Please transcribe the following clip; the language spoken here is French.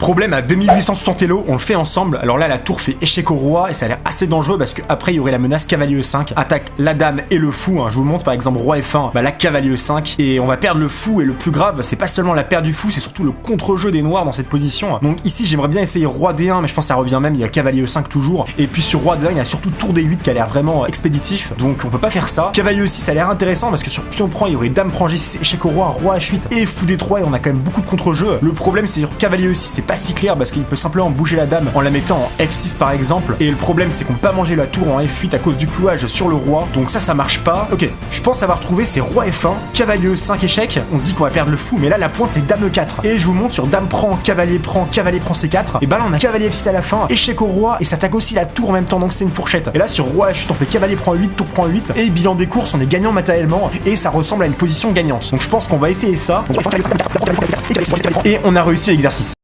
Problème à 2860 elo, on le fait ensemble. Alors là, la tour fait échec au roi et ça a l'air assez dangereux parce qu'après, il y aurait la menace cavalier E5. Attaque la dame et le fou. Je vous montre par exemple roi F1, bah là cavalier E5 et on va perdre le fou. Et le plus grave, c'est pas seulement la perte du fou, c'est surtout le contre-jeu des noirs dans cette position. Donc ici, j'aimerais bien essayer roi D1, mais je pense que ça revient même. Il y a cavalier E5 toujours. Et puis sur roi D1, il y a surtout tour D8 qui a l'air vraiment expéditif. Donc on peut pas faire ça. Cavalier E6, ça a l'air intéressant parce que sur pion prend, il y aurait dame prend G6, échec au roi, roi H8 et fou D3 et on a quand même beaucoup de contre-jeu. Le problème, c'est sur cavalier E6, c'est pas si clair parce qu'il peut simplement bouger la dame en la mettant en F6 par exemple. Et le problème, c'est qu'on peut pas manger la tour en F8 à cause du clouage sur le roi. Donc ça marche pas. Ok, je pense avoir trouvé, c'est roi F1, cavalier E5 échec. On se dit qu'on va perdre le fou, mais là la pointe c'est dame E4. Et je vous montre sur dame prend cavalier prend C4. Et bah là on a cavalier F6 à la fin, échec au roi et ça attaque aussi la tour en même temps. Donc c'est une fourchette. Et là sur roi H8, on fait cavalier prend 8, tour prend 8. Et bilan des courses, on est gagnant matériellement et ça ressemble à une position gagnante. Donc je pense qu'on va essayer ça. Et on a réussi l'exercice.